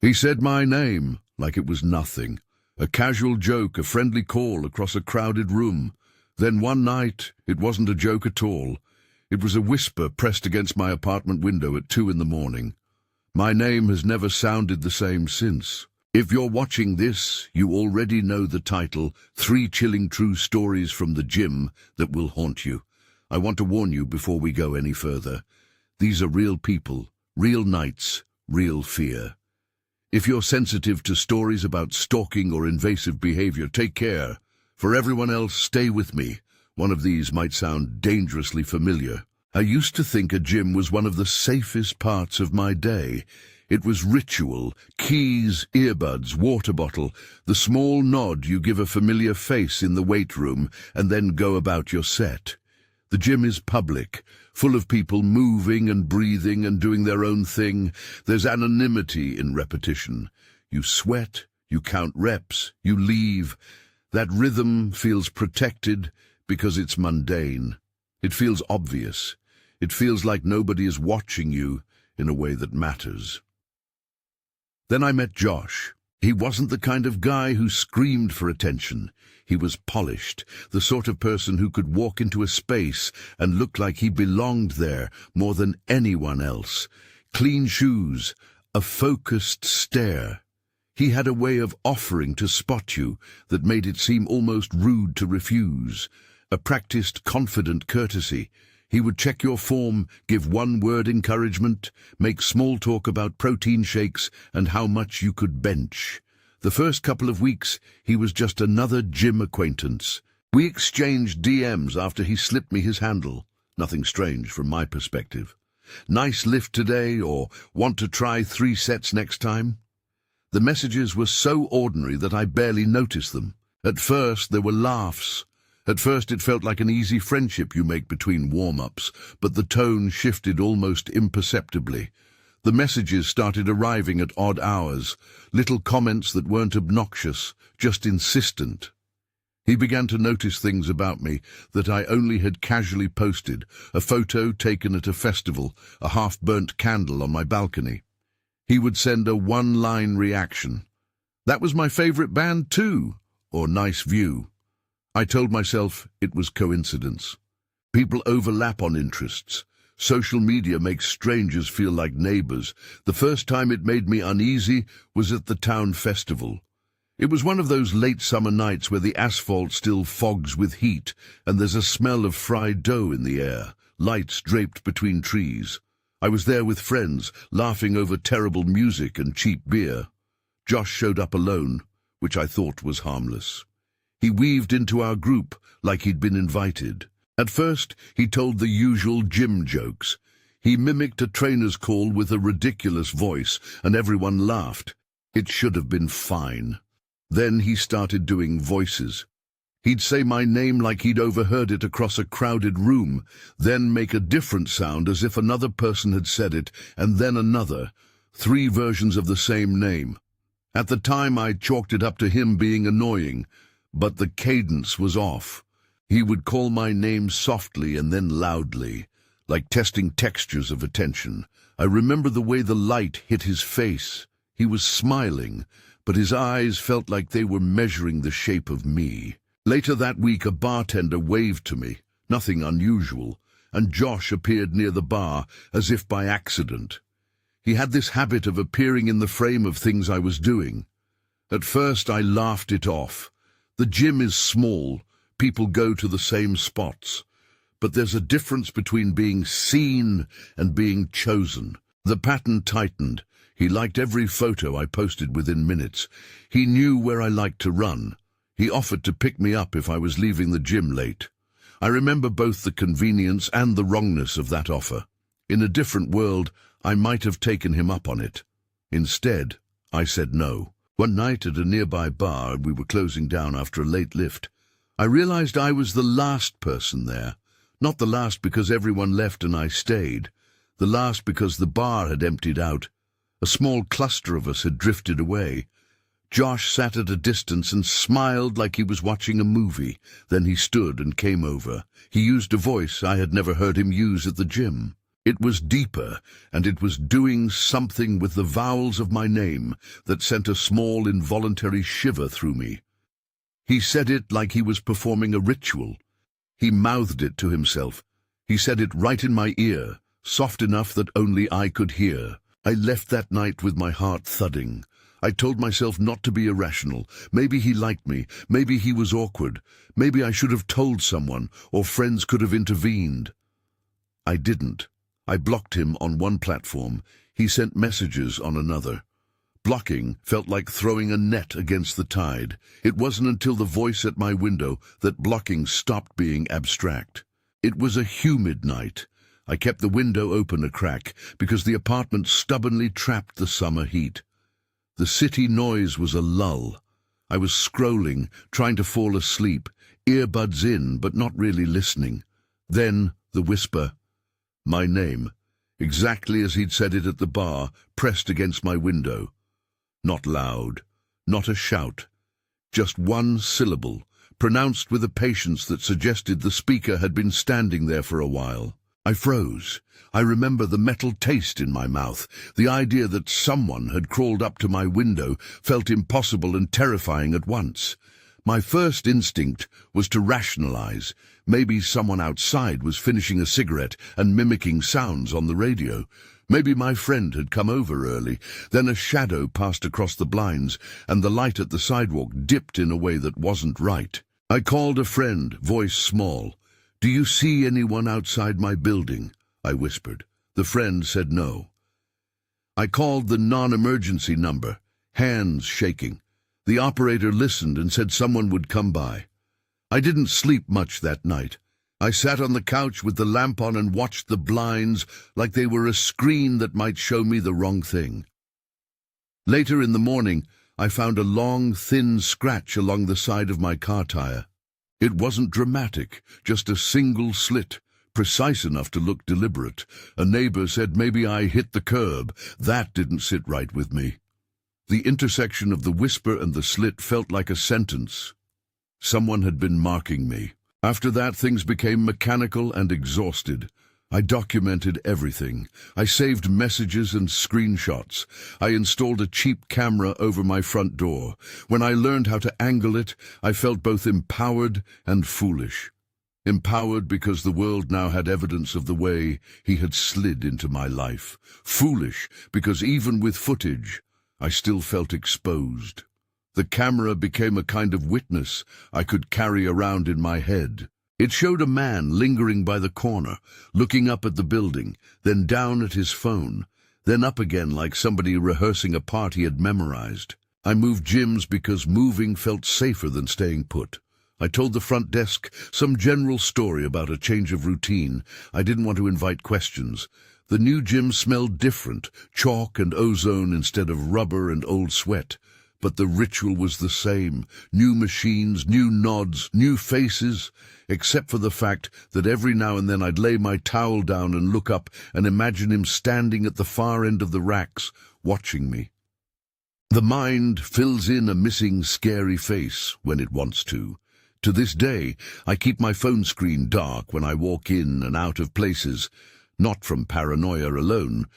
He said my name like it was nothing. A casual joke, a friendly call across a crowded room. Then one night, it wasn't a joke at all. It was a whisper pressed against my apartment window at 2 a.m. My name has never sounded the same since. If you're watching this, you already know the title, 3 Chilling True Stories from the Gym That Will Haunt You. I want to warn you before we go any further. These are real people, real nights, real fear. If you're sensitive to stories about stalking or invasive behavior, take care. For everyone else, stay with me. One of these might sound dangerously familiar. I used to think a gym was one of the safest parts of my day. It was ritual, keys, earbuds, water bottle, the small nod you give a familiar face in the weight room and then go about your set. The gym is public, full of people moving and breathing and doing their own thing. There's anonymity in repetition. You sweat, you count reps, you leave. That rhythm feels protected because it's mundane. It feels obvious. It feels like nobody is watching you in a way that matters. Then I met Josh. He wasn't the kind of guy who screamed for attention. He was polished, the sort of person who could walk into a space and look like he belonged there more than anyone else. Clean shoes, a focused stare. He had a way of offering to spot you that made it seem almost rude to refuse. A practiced, confident courtesy. He would check your form, give one-word encouragement, make small talk about protein shakes and how much you could bench. The first couple of weeks, he was just another gym acquaintance. We exchanged DMs after he slipped me his handle. Nothing strange from my perspective. Nice lift today, or want to try 3 sets next time? The messages were so ordinary that I barely noticed them. At first, there were laughs. At first, it felt like an easy friendship you make between warm-ups, but the tone shifted almost imperceptibly. The messages started arriving at odd hours, little comments that weren't obnoxious, just insistent. He began to notice things about me that I only had casually posted, a photo taken at a festival, a half-burnt candle on my balcony. He would send a one-line reaction. "That was my favorite band too," or "nice view." I told myself it was coincidence. People overlap on interests. Social media makes strangers feel like neighbors. The first time it made me uneasy was at the town festival. It was one of those late summer nights where the asphalt still fogs with heat and there's a smell of fried dough in the air, lights draped between trees. I was there with friends, laughing over terrible music and cheap beer. Josh showed up alone, which I thought was harmless. He weaved into our group like he'd been invited. At first, he told the usual gym jokes. He mimicked a trainer's call with a ridiculous voice, and everyone laughed. It should have been fine. Then he started doing voices. He'd say my name like he'd overheard it across a crowded room, then make a different sound as if another person had said it, and then another. 3 versions of the same name. At the time, I chalked it up to him being annoying, but the cadence was off. He would call my name softly and then loudly, like testing textures of attention. I remember the way the light hit his face. He was smiling, but his eyes felt like they were measuring the shape of me. Later that week, a bartender waved to me, nothing unusual, and Josh appeared near the bar as if by accident. He had this habit of appearing in the frame of things I was doing. At first, I laughed it off. The gym is small. People go to the same spots. But there's a difference between being seen and being chosen. The pattern tightened. He liked every photo I posted within minutes. He knew where I liked to run. He offered to pick me up if I was leaving the gym late. I remember both the convenience and the wrongness of that offer. In a different world, I might have taken him up on it. Instead, I said no. One night at a nearby bar, we were closing down after a late lift. I realized I was the last person there. Not the last because everyone left and I stayed. The last because the bar had emptied out. A small cluster of us had drifted away. Josh sat at a distance and smiled like he was watching a movie. Then he stood and came over. He used a voice I had never heard him use at the gym. It was deeper, and it was doing something with the vowels of my name that sent a small involuntary shiver through me. He said it like he was performing a ritual. He mouthed it to himself. He said it right in my ear, soft enough that only I could hear. I left that night with my heart thudding. I told myself not to be irrational. Maybe he liked me. Maybe he was awkward. Maybe I should have told someone, or friends could have intervened. I didn't. I blocked him on one platform. He sent messages on another. Blocking felt like throwing a net against the tide. It wasn't until the voice at my window that blocking stopped being abstract. It was a humid night. I kept the window open a crack because the apartment stubbornly trapped the summer heat. The city noise was a lull. I was scrolling, trying to fall asleep, earbuds in but not really listening. Then the whisper. My name, exactly as he'd said it at the bar, pressed against my window. Not loud, not a shout, just one syllable, pronounced with a patience that suggested the speaker had been standing there for a while. I froze. I remember the metal taste in my mouth. The idea that someone had crawled up to my window felt impossible and terrifying at once. My first instinct was to rationalize. Maybe someone outside was finishing a cigarette and mimicking sounds on the radio. Maybe my friend had come over early. Then a shadow passed across the blinds, and the light at the sidewalk dipped in a way that wasn't right. I called a friend, voice small. "Do you see anyone outside my building?" I whispered. The friend said no. I called the non-emergency number, hands shaking. The operator listened and said someone would come by. I didn't sleep much that night. I sat on the couch with the lamp on and watched the blinds like they were a screen that might show me the wrong thing. Later in the morning, I found a long, thin scratch along the side of my car tire. It wasn't dramatic, just a single slit, precise enough to look deliberate. A neighbor said maybe I hit the curb. That didn't sit right with me. The intersection of the whisper and the slit felt like a sentence. Someone had been marking me. After that, things became mechanical and exhausted. I documented everything. I saved messages and screenshots. I installed a cheap camera over my front door. When I learned how to angle it, I felt both empowered and foolish. Empowered because the world now had evidence of the way he had slid into my life. Foolish because even with footage, I still felt exposed. The camera became a kind of witness I could carry around in my head. It showed a man lingering by the corner, looking up at the building, then down at his phone, then up again like somebody rehearsing a part he had memorized. I moved gyms because moving felt safer than staying put. I told the front desk some general story about a change of routine. I didn't want to invite questions. The new gym smelled different, chalk and ozone instead of rubber and old sweat. But the ritual was the same. New machines, new nods, new faces, except for the fact that every now and then I'd lay my towel down and look up and imagine him standing at the far end of the racks, watching me. The mind fills in a missing, scary face when it wants to. To this day, I keep my phone screen dark when I walk in and out of places, not from paranoia alone,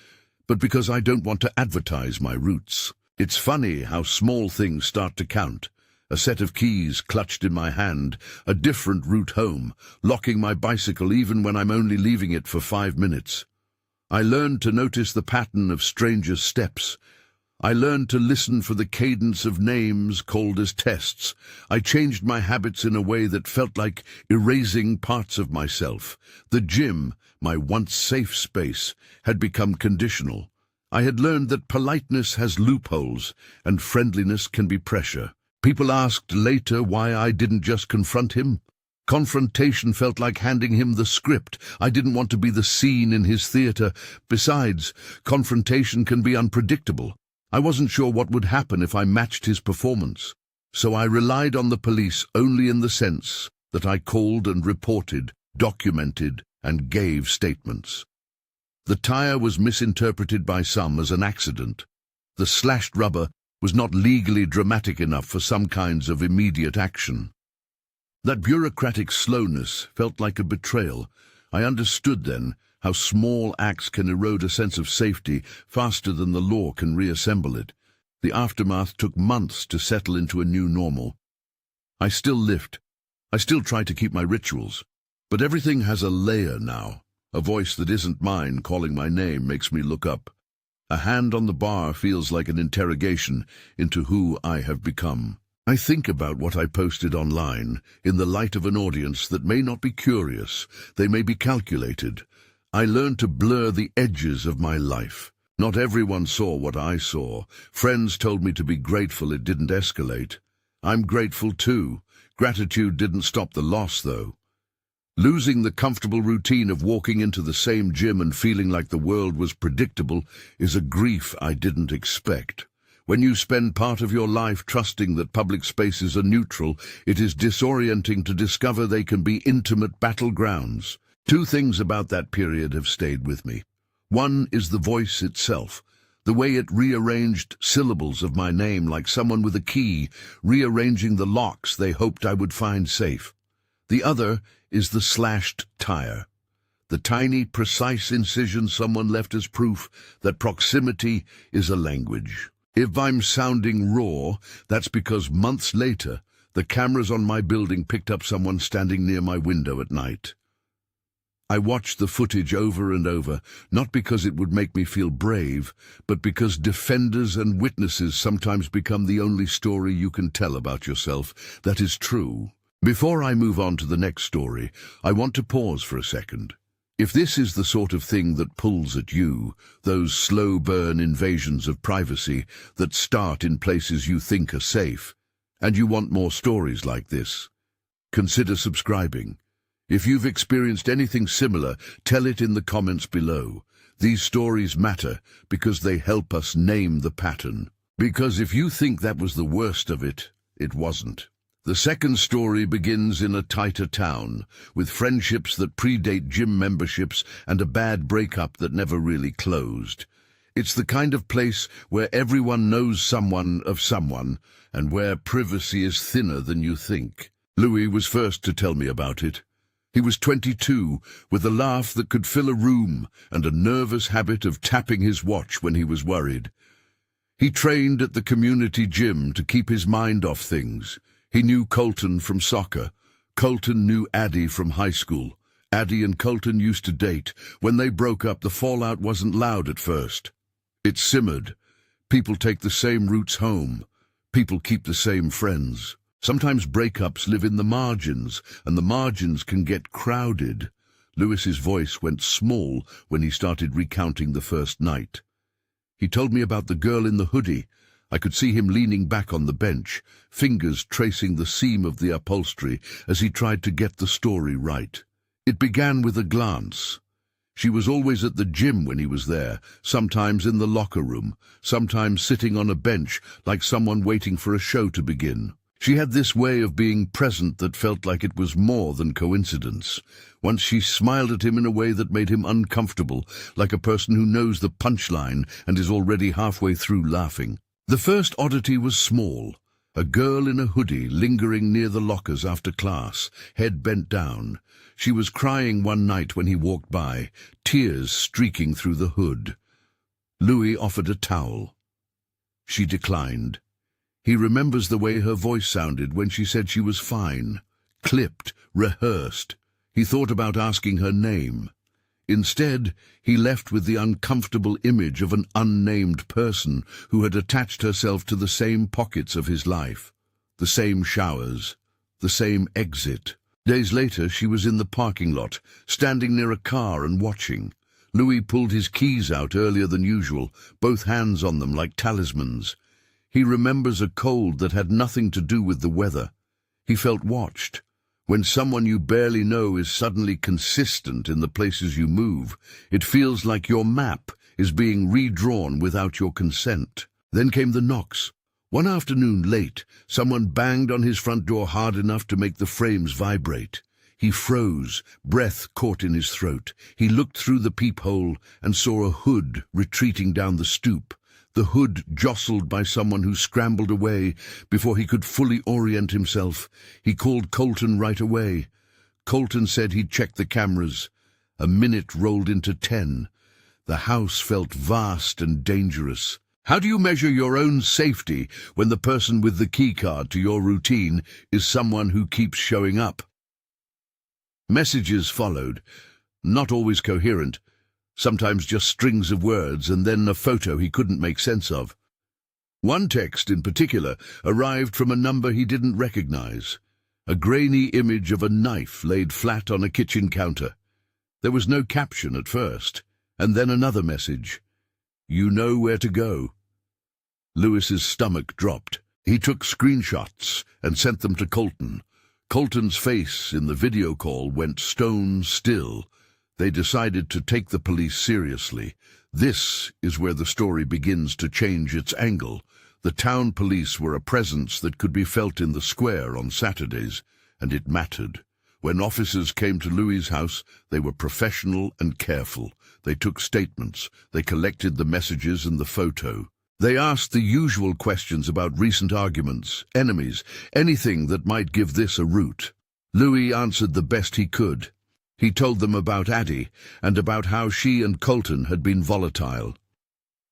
but because I don't want to advertise my roots. It's funny how small things start to count. A set of keys clutched in my hand, a different route home, locking my bicycle even when I'm only leaving it for 5 minutes. I learned to notice the pattern of strangers' steps. I learned to listen for the cadence of names called as tests. I changed my habits in a way that felt like erasing parts of myself. The gym, my once safe space, had become conditional. I had learned that politeness has loopholes and friendliness can be pressure. People asked later why I didn't just confront him. Confrontation felt like handing him the script. I didn't want to be the scene in his theater. Besides, confrontation can be unpredictable. I wasn't sure what would happen if I matched his performance. So I relied on the police only in the sense that I called and reported, documented, and gave statements. The tire was misinterpreted by some as an accident. The slashed rubber was not legally dramatic enough for some kinds of immediate action. That bureaucratic slowness felt like a betrayal. I understood then how small acts can erode a sense of safety faster than the law can reassemble it. The aftermath took months to settle into a new normal. I still lift. I still try to keep my rituals. But everything has a layer now. A voice that isn't mine calling my name makes me look up. A hand on the bar feels like an interrogation into who I have become. I think about what I posted online in the light of an audience that may not be curious. They may be calculated. I learned to blur the edges of my life. Not everyone saw what I saw. Friends told me to be grateful it didn't escalate. I'm grateful too. Gratitude didn't stop the loss, though. Losing the comfortable routine of walking into the same gym and feeling like the world was predictable is a grief I didn't expect. When you spend part of your life trusting that public spaces are neutral, it is disorienting to discover they can be intimate battlegrounds. Two things about that period have stayed with me. One is the voice itself, the way it rearranged syllables of my name like someone with a key, rearranging the locks they hoped I would find safe. The other is the slashed tire, the tiny, precise incision someone left as proof that proximity is a language. If I'm sounding raw, that's because months later, the cameras on my building picked up someone standing near my window at night. I watched the footage over and over, not because it would make me feel brave, but because defenders and witnesses sometimes become the only story you can tell about yourself that is true. Before I move on to the next story, I want to pause for a second. If this is the sort of thing that pulls at you, those slow-burn invasions of privacy that start in places you think are safe, and you want more stories like this, consider subscribing. If you've experienced anything similar, tell it in the comments below. These stories matter because they help us name the pattern. Because if you think that was the worst of it, it wasn't. The second story begins in a tighter town, with friendships that predate gym memberships and a bad breakup that never really closed. It's the kind of place where everyone knows someone of someone, and where privacy is thinner than you think. Louis was first to tell me about it. He was 22, with a laugh that could fill a room and a nervous habit of tapping his watch when he was worried. He trained at the community gym to keep his mind off things. He knew Colton from soccer. Colton knew Addie from high school. Addie and Colton used to date. When they broke up, the fallout wasn't loud at first. It simmered. People take the same routes home. People keep the same friends. Sometimes breakups live in the margins, and the margins can get crowded. Lewis's voice went small when he started recounting the first night. He told me about the girl in the hoodie. I could see him leaning back on the bench, fingers tracing the seam of the upholstery as he tried to get the story right. It began with a glance. She was always at the gym when he was there, sometimes in the locker room, sometimes sitting on a bench like someone waiting for a show to begin. She had this way of being present that felt like it was more than coincidence. Once she smiled at him in a way that made him uncomfortable, like a person who knows the punchline and is already halfway through laughing. The first oddity was small. A girl in a hoodie lingering near the lockers after class, head bent down. She was crying one night when he walked by, tears streaking through the hood. Louis offered a towel. She declined. He remembers the way her voice sounded when she said she was fine, clipped, rehearsed. He thought about asking her name. Instead, he left with the uncomfortable image of an unnamed person who had attached herself to the same pockets of his life, the same showers, the same exit. Days later, she was in the parking lot, standing near a car and watching. Louis pulled his keys out earlier than usual, both hands on them like talismans. He remembers a cold that had nothing to do with the weather. He felt watched. When someone you barely know is suddenly consistent in the places you move, it feels like your map is being redrawn without your consent. Then came the knocks. One afternoon late, someone banged on his front door hard enough to make the frames vibrate. He froze, breath caught in his throat. He looked through the peephole and saw a hood retreating down the stoop. The hood jostled by someone who scrambled away before he could fully orient himself. He called Colton right away. Colton said he'd checked the cameras. A minute rolled into 10. The house felt vast and dangerous. How do you measure your own safety when the person with the keycard to your routine is someone who keeps showing up? Messages followed, not always coherent, sometimes just strings of words and then a photo he couldn't make sense of. One text in particular arrived from a number he didn't recognize. A grainy image of a knife laid flat on a kitchen counter. There was no caption at first, and then another message. You know where to go. Lewis's stomach dropped. He took screenshots and sent them to Colton. Colton's face in the video call went stone still. They decided to take the police seriously. This is where the story begins to change its angle. The town police were a presence that could be felt in the square on Saturdays, and it mattered. When officers came to Louis's house, they were professional and careful. They took statements. They collected the messages and the photo. They asked the usual questions about recent arguments, enemies, anything that might give this a root. Louis answered the best he could. He told them about Addie and about how she and Colton had been volatile.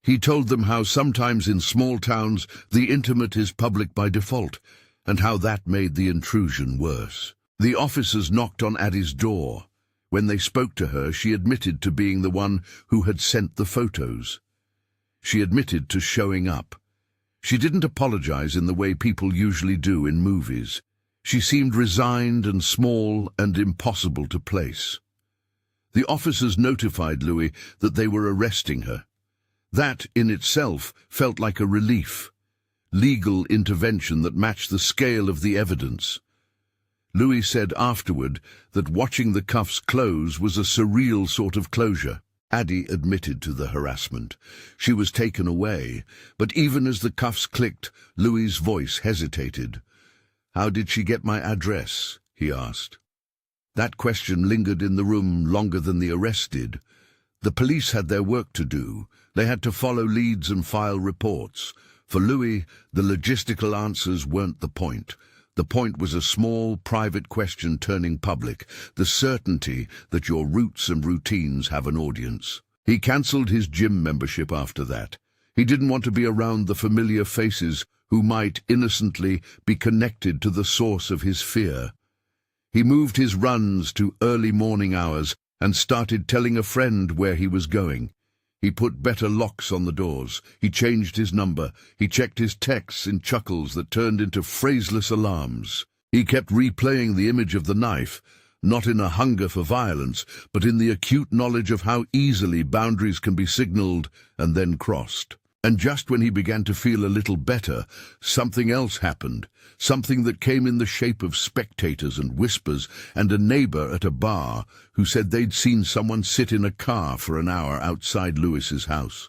He told them how sometimes in small towns the intimate is public by default, and how that made the intrusion worse. The officers knocked on Addie's door. When they spoke to her, she admitted to being the one who had sent the photos. She admitted to showing up. She didn't apologize in the way people usually do in movies. She seemed resigned and small and impossible to place. The officers notified Louis that they were arresting her. That, in itself, felt like a relief. Legal intervention that matched the scale of the evidence. Louis said afterward that watching the cuffs close was a surreal sort of closure. Addie admitted to the harassment. She was taken away, but even as the cuffs clicked, Louis's voice hesitated. How did she get my address? He asked. That question lingered in the room longer than the arrest did. The police had their work to do. They had to follow leads and file reports. For Louis, the logistical answers weren't the point. The point was a small, private question turning public, the certainty that your roots and routines have an audience. He cancelled his gym membership after that. He didn't want to be around the familiar faces who might innocently be connected to the source of his fear. He moved his runs to early morning hours and started telling a friend where he was going. He put better locks on the doors. He changed his number. He checked his texts in chuckles that turned into phraseless alarms. He kept replaying the image of the knife, not in a hunger for violence, but in the acute knowledge of how easily boundaries can be signaled and then crossed. And just when he began to feel a little better, something else happened, something that came in the shape of spectators and whispers, and a neighbor at a bar who said they'd seen someone sit in a car for an hour outside Lewis's house.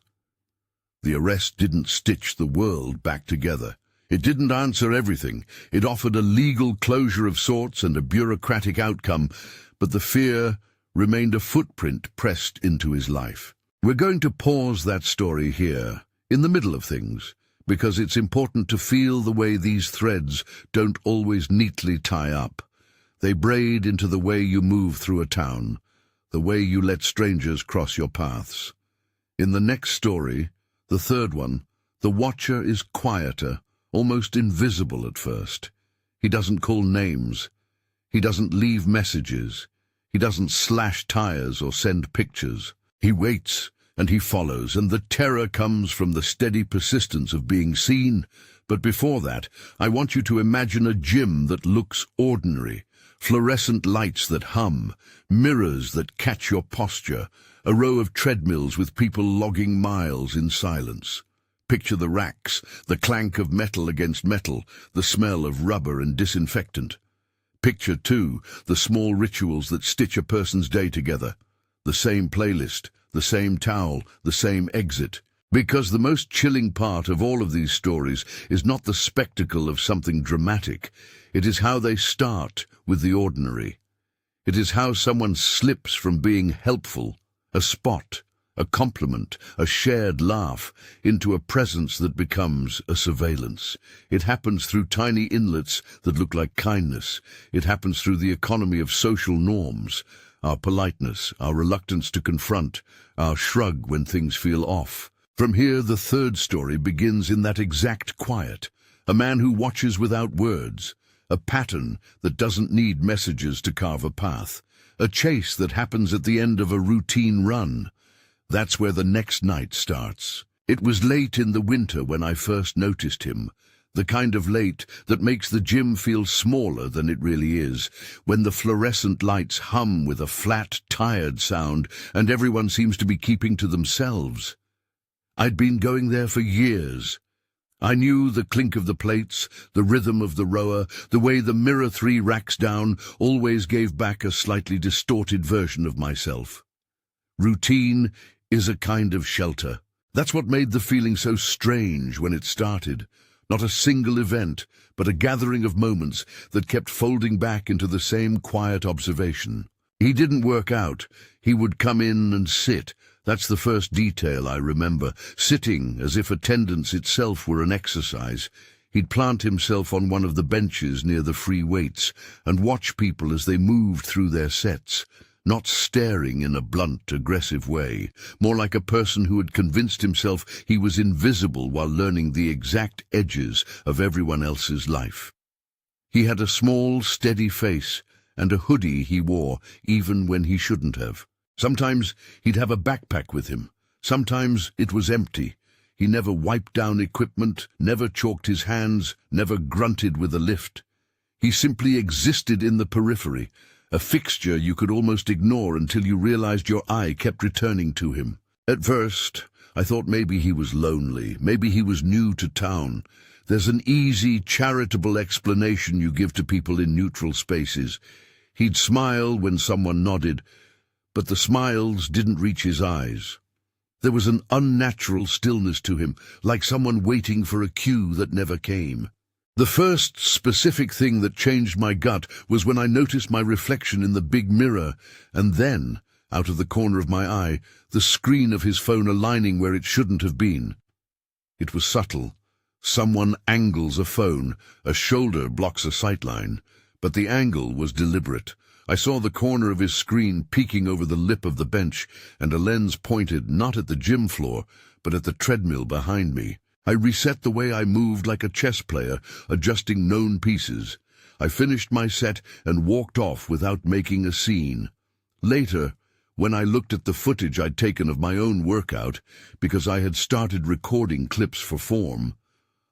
The arrest didn't stitch the world back together. It didn't answer everything. It offered a legal closure of sorts and a bureaucratic outcome, but the fear remained a footprint pressed into his life. We're going to pause that story here, in the middle of things, because it's important to feel the way these threads don't always neatly tie up. They braid into the way you move through a town, the way you let strangers cross your paths. In the next story, the third one, the watcher is quieter, almost invisible at first. He doesn't call names. He doesn't leave messages. He doesn't slash tires or send pictures. He waits, and he follows, and the terror comes from the steady persistence of being seen. But before that, I want you to imagine a gym that looks ordinary, fluorescent lights that hum, mirrors that catch your posture, a row of treadmills with people logging miles in silence. Picture the racks, the clank of metal against metal, the smell of rubber and disinfectant. Picture, too, the small rituals that stitch a person's day together. The same playlist, the same towel, the same exit. Because the most chilling part of all of these stories is not the spectacle of something dramatic. It is how they start with the ordinary. It is how someone slips from being helpful, a spot, a compliment, a shared laugh, into a presence that becomes a surveillance. It happens through tiny inlets that look like kindness. It happens through the economy of social norms. our politeness, our reluctance to confront, our shrug when things feel off. From here, the third story begins in that exact quiet. A man who watches without words. A pattern that doesn't need messages to carve a path. A chase that happens at the end of a routine run. That's where the next night starts. It was late in the winter when I first noticed him. The kind of late that makes the gym feel smaller than it really is, when the fluorescent lights hum with a flat, tired sound and everyone seems to be keeping to themselves. I'd been going there for years. I knew the clink of the plates, the rhythm of the rower, the way the mirror 3 racks down always gave back a slightly distorted version of myself. Routine is a kind of shelter. That's what made the feeling so strange when it started. Not a single event, but a gathering of moments that kept folding back into the same quiet observation. He didn't work out. He would come in and sit. That's the first detail I remember, sitting as if attendance itself were an exercise. He'd plant himself on one of the benches near the free weights and watch people as they moved through their sets, not staring in a blunt, aggressive way, more like a person who had convinced himself he was invisible while learning the exact edges of everyone else's life. He had a small, steady face and a hoodie he wore even when he shouldn't have. Sometimes he'd have a backpack with him. Sometimes it was empty. He never wiped down equipment, never chalked his hands, never grunted with a lift. He simply existed in the periphery, a fixture you could almost ignore until you realized your eye kept returning to him. At first, I thought maybe he was lonely, maybe he was new to town. There's an easy, charitable explanation you give to people in neutral spaces. He'd smile when someone nodded, but the smiles didn't reach his eyes. There was an unnatural stillness to him, like someone waiting for a cue that never came. The first specific thing that changed my gut was when I noticed my reflection in the big mirror, and then, out of the corner of my eye, the screen of his phone aligning where it shouldn't have been. It was subtle. Someone angles a phone, a shoulder blocks a sightline, but the angle was deliberate. I saw the corner of his screen peeking over the lip of the bench, and a lens pointed not at the gym floor, but at the treadmill behind me. I reset the way I moved like a chess player, adjusting known pieces. I finished my set and walked off without making a scene. Later, when I looked at the footage I'd taken of my own workout, because I had started recording clips for form,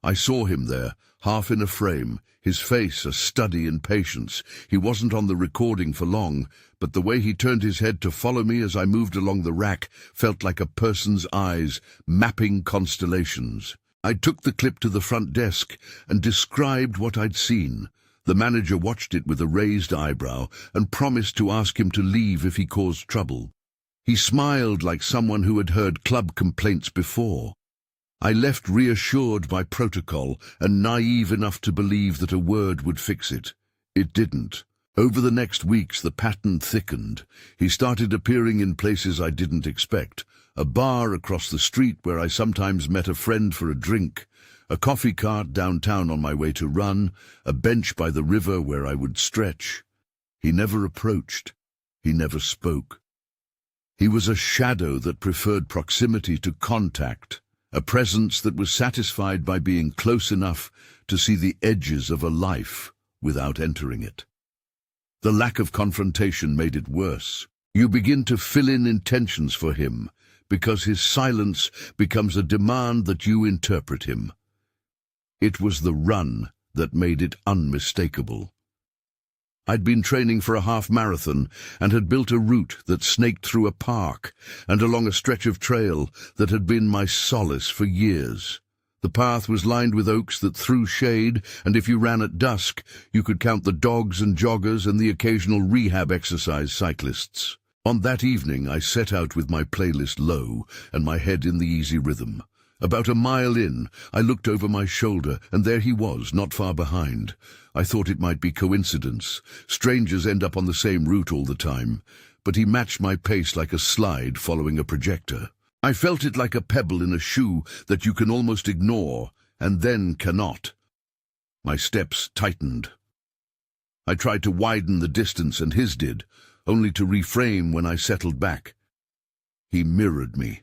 I saw him there, half in a frame, his face a study in patience. He wasn't on the recording for long, but the way he turned his head to follow me as I moved along the rack felt like a person's eyes, mapping constellations. I took the clip to the front desk and described what I'd seen. The manager watched it with a raised eyebrow and promised to ask him to leave if he caused trouble. He smiled like someone who had heard club complaints before. I left reassured by protocol and naive enough to believe that a word would fix it. It didn't. Over the next weeks, the pattern thickened. He started appearing in places I didn't expect. A bar across the street where I sometimes met a friend for a drink. A coffee cart downtown on my way to run. A bench by the river where I would stretch. He never approached. He never spoke. He was a shadow that preferred proximity to contact. A presence that was satisfied by being close enough to see the edges of a life without entering it. The lack of confrontation made it worse. You begin to fill in intentions for him, because his silence becomes a demand that you interpret him. It was the run that made it unmistakable. I'd been training for a half-marathon and had built a route that snaked through a park and along a stretch of trail that had been my solace for years. The path was lined with oaks that threw shade, and if you ran at dusk, you could count the dogs and joggers and the occasional rehab exercise cyclists. On that evening, I set out with my playlist low and my head in the easy rhythm. About a mile in, I looked over my shoulder, and there he was, not far behind. I thought it might be coincidence. Strangers end up on the same route all the time. But he matched my pace like a slide following a projector. I felt it like a pebble in a shoe that you can almost ignore, and then cannot. My steps tightened. I tried to widen the distance, and his did. only to reframe when I settled back. He mirrored me.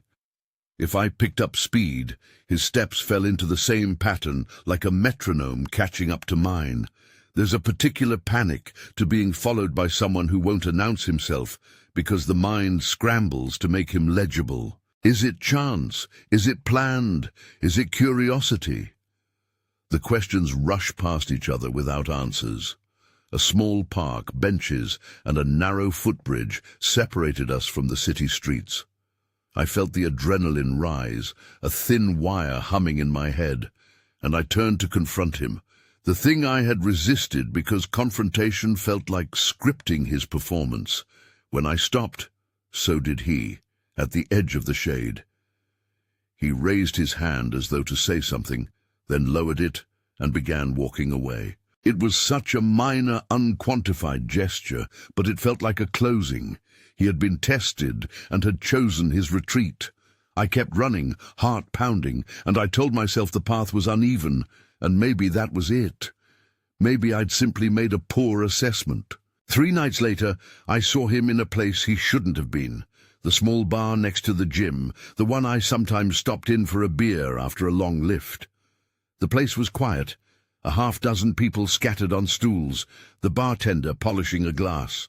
If I picked up speed, his steps fell into the same pattern, like a metronome catching up to mine. There's a particular panic to being followed by someone who won't announce himself, because the mind scrambles to make him legible. Is it chance? Is it planned? Is it curiosity? The questions rush past each other without answers. A small park, benches, and a narrow footbridge separated us from the city streets. I felt the adrenaline rise, a thin wire humming in my head, and I turned to confront him. The thing I had resisted because confrontation felt like scripting his performance. When I stopped, so did he, at the edge of the shade. He raised his hand as though to say something, then lowered it and began walking away. It was such a minor, unquantified gesture, but it felt like a closing. He had been tested and had chosen his retreat. I kept running, heart pounding, and I told myself the path was uneven, and maybe that was it. Maybe I'd simply made a poor assessment. 3 nights later, I saw him in a place he shouldn't have been. The small bar next to the gym, the one I sometimes stopped in for a beer after a long lift. The place was quiet, a half-dozen people scattered on stools, the bartender polishing a glass.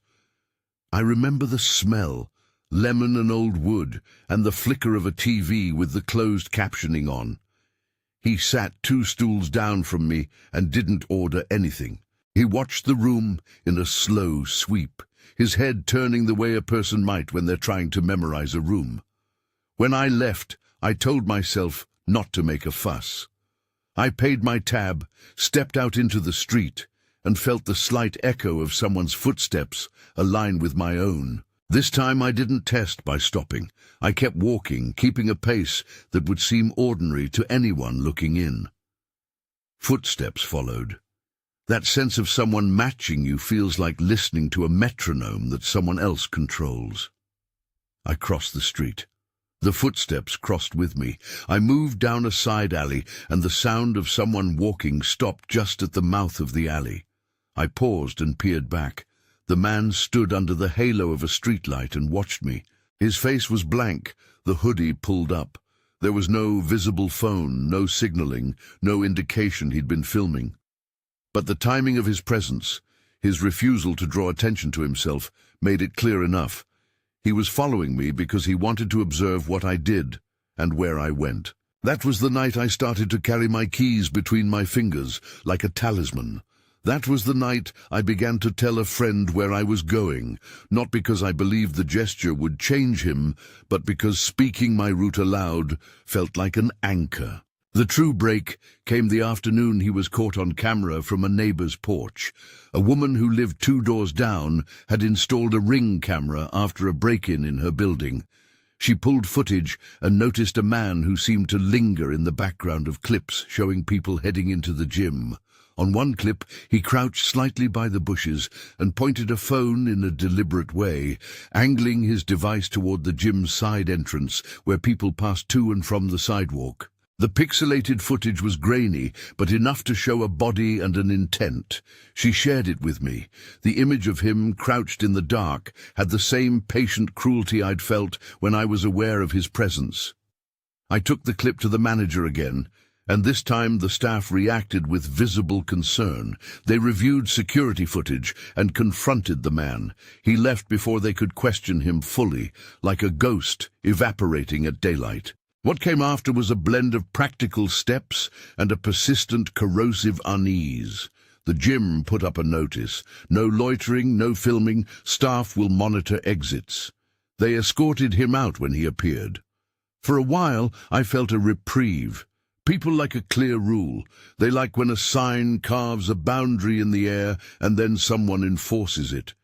I remember the smell, lemon and old wood, and the flicker of a TV with the closed captioning on. He sat 2 stools down from me and didn't order anything. He watched the room in a slow sweep, his head turning the way a person might when they're trying to memorize a room. When I left, I told myself not to make a fuss. I paid my tab, stepped out into the street, and felt the slight echo of someone's footsteps align with my own. This time I didn't test by stopping. I kept walking, keeping a pace that would seem ordinary to anyone looking in. Footsteps followed. That sense of someone matching you feels like listening to a metronome that someone else controls. I crossed the street. The footsteps crossed with me. I moved down a side alley, and the sound of someone walking stopped just at the mouth of the alley. I paused and peered back. The man stood under the halo of a streetlight and watched me. His face was blank, the hoodie pulled up. There was no visible phone, no signaling, no indication he'd been filming. But the timing of his presence, his refusal to draw attention to himself, made it clear enough. He was following me because he wanted to observe what I did and where I went. That was the night I started to carry my keys between my fingers, like a talisman. That was the night I began to tell a friend where I was going, not because I believed the gesture would change him, but because speaking my route aloud felt like an anchor. The true break came the afternoon he was caught on camera from a neighbor's porch. A woman who lived 2 doors down had installed a Ring camera after a break-in in her building. She pulled footage and noticed a man who seemed to linger in the background of clips showing people heading into the gym. On one clip, he crouched slightly by the bushes and pointed a phone in a deliberate way, angling his device toward the gym's side entrance where people passed to and from the sidewalk. The pixelated footage was grainy, but enough to show a body and an intent. She shared it with me. The image of him crouched in the dark had the same patient cruelty I'd felt when I was aware of his presence. I took the clip to the manager again, and this time the staff reacted with visible concern. They reviewed security footage and confronted the man. He left before they could question him fully, like a ghost evaporating at daylight. What came after was a blend of practical steps and a persistent corrosive unease. The gym put up a notice. No loitering, no filming, staff will monitor exits. They escorted him out when he appeared. For a while, I felt a reprieve. People like a clear rule. They like when a sign carves a boundary in the air and then someone enforces it.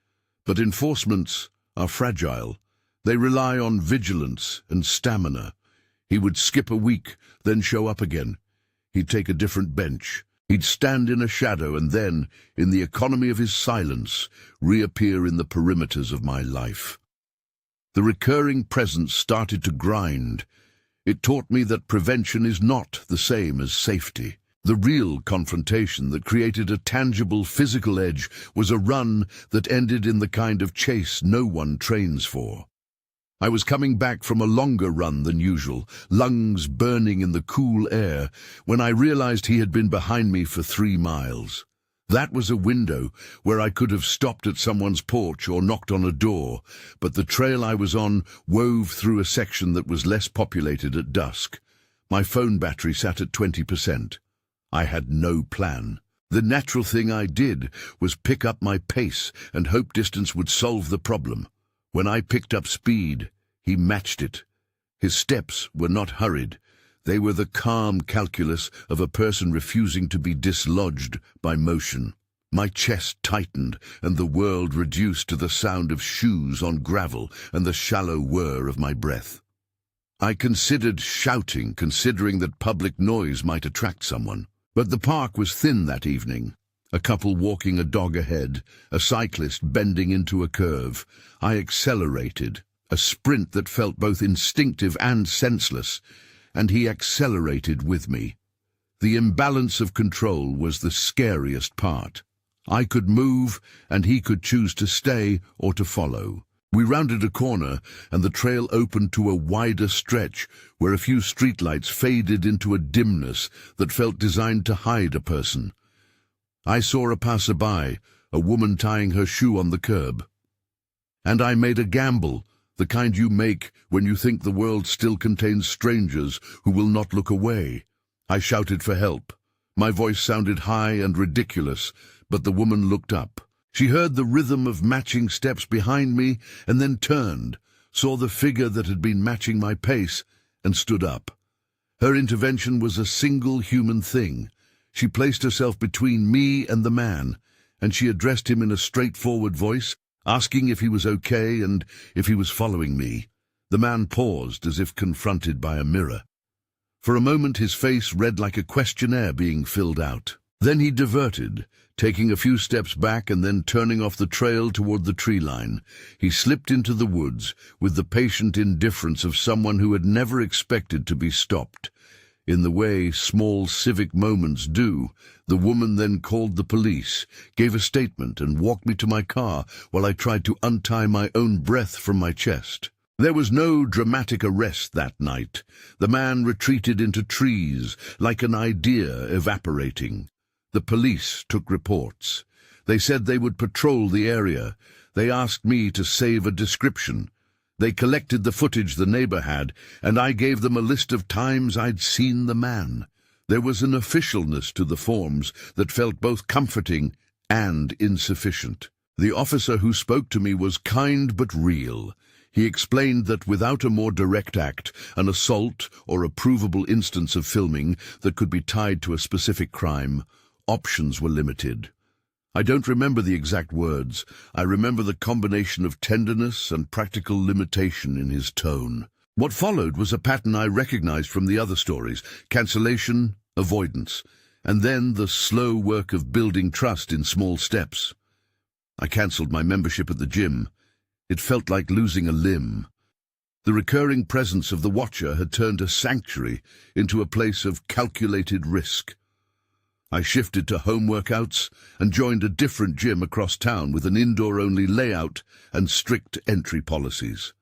But enforcements are fragile. They rely on vigilance and stamina. He would skip a week, then show up again. He'd take a different bench. He'd stand in a shadow and then, in the economy of his silence, reappear in the perimeters of my life. The recurring presence started to grind. It taught me that prevention is not the same as safety. The real confrontation that created a tangible physical edge was a run that ended in the kind of chase no one trains for. I was coming back from a longer run than usual, lungs burning in the cool air, when I realized he had been behind me for 3 miles. That was a window where I could have stopped at someone's porch or knocked on a door, but the trail I was on wove through a section that was less populated at dusk. My phone battery sat at 20%. I had no plan. The natural thing I did was pick up my pace and hope distance would solve the problem. When I picked up speed, he matched it. His steps were not hurried. They were the calm calculus of a person refusing to be dislodged by motion. My chest tightened, and the world reduced to the sound of shoes on gravel and the shallow whir of my breath. I considered shouting, considering that public noise might attract someone. But the park was thin that evening. A couple walking a dog ahead, a cyclist bending into a curve. I accelerated, a sprint that felt both instinctive and senseless, and he accelerated with me. The imbalance of control was the scariest part. I could move, and he could choose to stay or to follow. We rounded a corner, and the trail opened to a wider stretch where a few streetlights faded into a dimness that felt designed to hide a person. I saw a passerby, a woman tying her shoe on the curb. And I made a gamble, the kind you make when you think the world still contains strangers who will not look away. I shouted for help. My voice sounded high and ridiculous, but the woman looked up. She heard the rhythm of matching steps behind me and then turned, saw the figure that had been matching my pace, and stood up. Her intervention was a single human thing. She placed herself between me and the man, and she addressed him in a straightforward voice, asking if he was okay and if he was following me. The man paused as if confronted by a mirror. For a moment his face read like a questionnaire being filled out. Then he diverted, taking a few steps back and then turning off the trail toward the tree line. He slipped into the woods with the patient indifference of someone who had never expected to be stopped. In the way small civic moments do, the woman then called the police, gave a statement, and walked me to my car while I tried to untie my own breath from my chest. There was no dramatic arrest that night. The man retreated into trees, like an idea evaporating. The police took reports. They said they would patrol the area. They asked me to save a description. They collected the footage the neighbor had, and I gave them a list of times I'd seen the man. There was an officialness to the forms that felt both comforting and insufficient. The officer who spoke to me was kind but real. He explained that without a more direct act, an assault or a provable instance of filming that could be tied to a specific crime, options were limited. I don't remember the exact words. I remember the combination of tenderness and practical limitation in his tone. What followed was a pattern I recognized from the other stories: cancellation, avoidance, and then the slow work of building trust in small steps. I cancelled my membership at the gym. It felt like losing a limb. The recurring presence of the watcher had turned a sanctuary into a place of calculated risk. I shifted to home workouts and joined a different gym across town with an indoor-only layout and strict entry policies.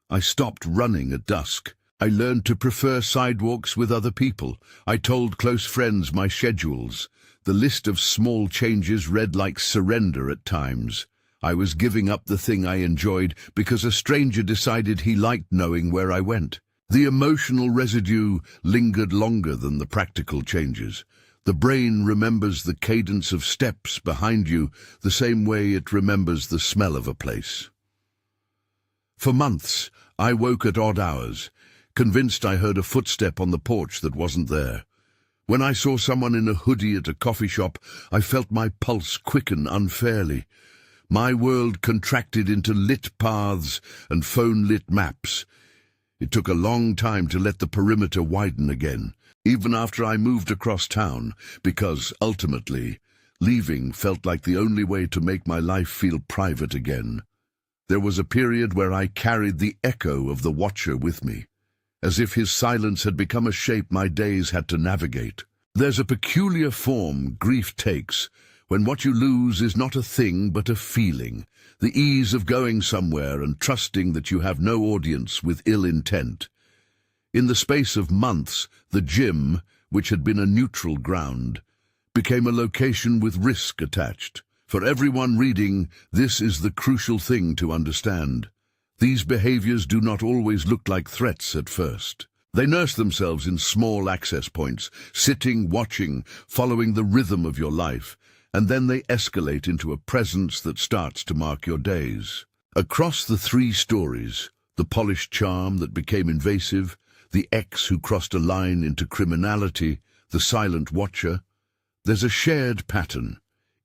I stopped running at dusk. I learned to prefer sidewalks with other people. I told close friends my schedules. The list of small changes read like surrender at times. I was giving up the thing I enjoyed because a stranger decided he liked knowing where I went. The emotional residue lingered longer than the practical changes. The brain remembers the cadence of steps behind you the same way it remembers the smell of a place. For months, I woke at odd hours, convinced I heard a footstep on the porch that wasn't there. When I saw someone in a hoodie at a coffee shop, I felt my pulse quicken unfairly. My world contracted into lit paths and phone-lit maps. It took a long time to let the perimeter widen again, even after I moved across town, because, ultimately, leaving felt like the only way to make my life feel private again. There was a period where I carried the echo of the watcher with me, as if his silence had become a shape my days had to navigate. There's a peculiar form grief takes when what you lose is not a thing but a feeling, the ease of going somewhere and trusting that you have no audience with ill intent. In the space of months, the gym, which had been a neutral ground, became a location with risk attached. For everyone reading, this is the crucial thing to understand. These behaviors do not always look like threats at first. They nurse themselves in small access points, sitting, watching, following the rhythm of your life, and then they escalate into a presence that starts to mark your days. Across the three stories, the polished charm that became invasive, the ex who crossed a line into criminality, the silent watcher, there's a shared pattern.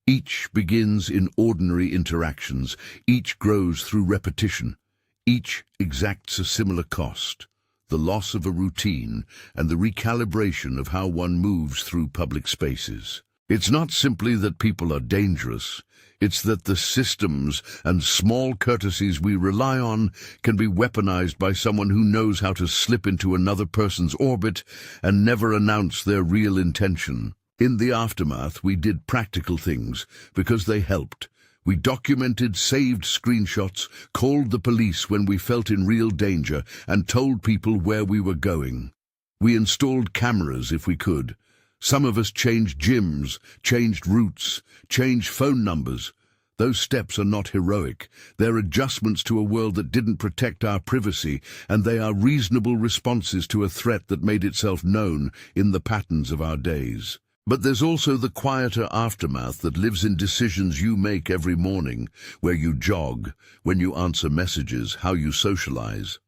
Each begins in ordinary interactions, each grows through repetition, each exacts a similar cost, the loss of a routine and the recalibration of how one moves through public spaces. It's not simply that people are dangerous, it's that the systems and small courtesies we rely on can be weaponized by someone who knows how to slip into another person's orbit and never announce their real intention. In the aftermath, we did practical things because they helped. We documented saved screenshots, called the police when we felt in real danger, and told people where we were going. We installed cameras if we could. Some of us changed gyms, changed routes, changed phone numbers. Those steps are not heroic. They're adjustments to a world that didn't protect our privacy, and they are reasonable responses to a threat that made itself known in the patterns of our days. But there's also the quieter aftermath that lives in decisions you make every morning, where you jog, when you answer messages, how you socialize.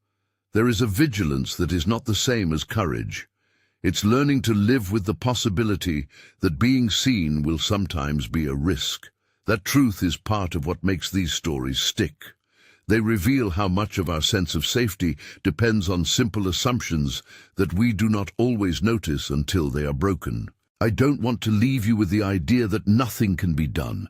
There is a vigilance that is not the same as courage. It's learning to live with the possibility that being seen will sometimes be a risk. That truth is part of what makes these stories stick. They reveal how much of our sense of safety depends on simple assumptions that we do not always notice until they are broken. I don't want to leave you with the idea that nothing can be done.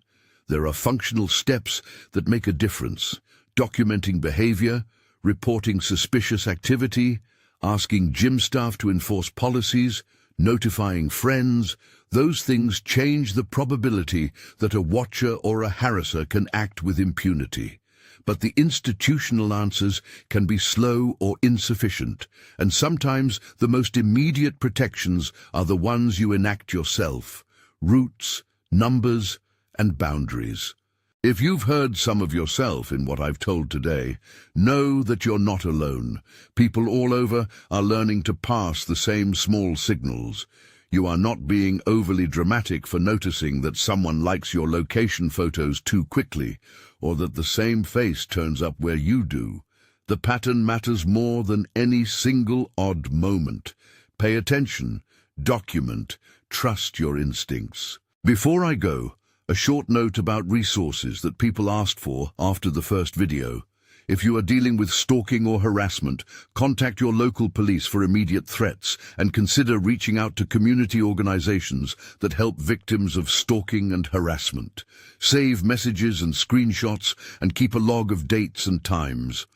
There are functional steps that make a difference. Documenting behavior, reporting suspicious activity, asking gym staff to enforce policies, notifying friends, those things change the probability that a watcher or a harasser can act with impunity. But the institutional answers can be slow or insufficient, and sometimes the most immediate protections are the ones you enact yourself: routes, numbers, and boundaries. If you've heard some of yourself in what I've told today, know that you're not alone. People all over are learning to pass the same small signals. You are not being overly dramatic for noticing that someone likes your location photos too quickly, or that the same face turns up where you do. The pattern matters more than any single odd moment. Pay attention, document, trust your instincts. Before I go, a short note about resources that people asked for after the first video. If you are dealing with stalking or harassment, contact your local police for immediate threats and consider reaching out to community organizations that help victims of stalking and harassment. Save messages and screenshots and keep a log of dates and times.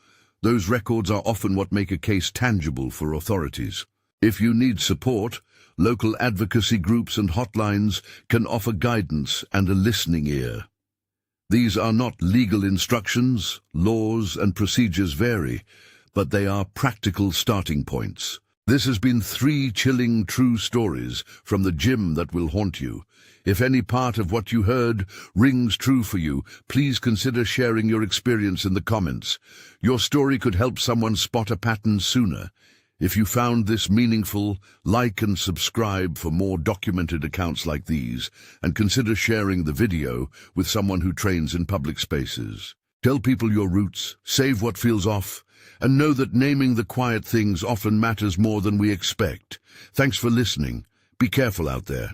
Those records are often what make a case tangible for authorities. If you need support, local advocacy groups and hotlines can offer guidance and a listening ear. These are not legal instructions. Laws and procedures vary, but they are practical starting points. This has been 3 chilling true stories from the gym that will haunt you. If any part of what you heard rings true for you, please consider sharing your experience in the comments. Your story could help someone spot a pattern sooner. If you found this meaningful, like and subscribe for more documented accounts like these, and consider sharing the video with someone who trains in public spaces. Tell people your roots, save what feels off, and know that naming the quiet things often matters more than we expect. Thanks for listening. Be careful out there.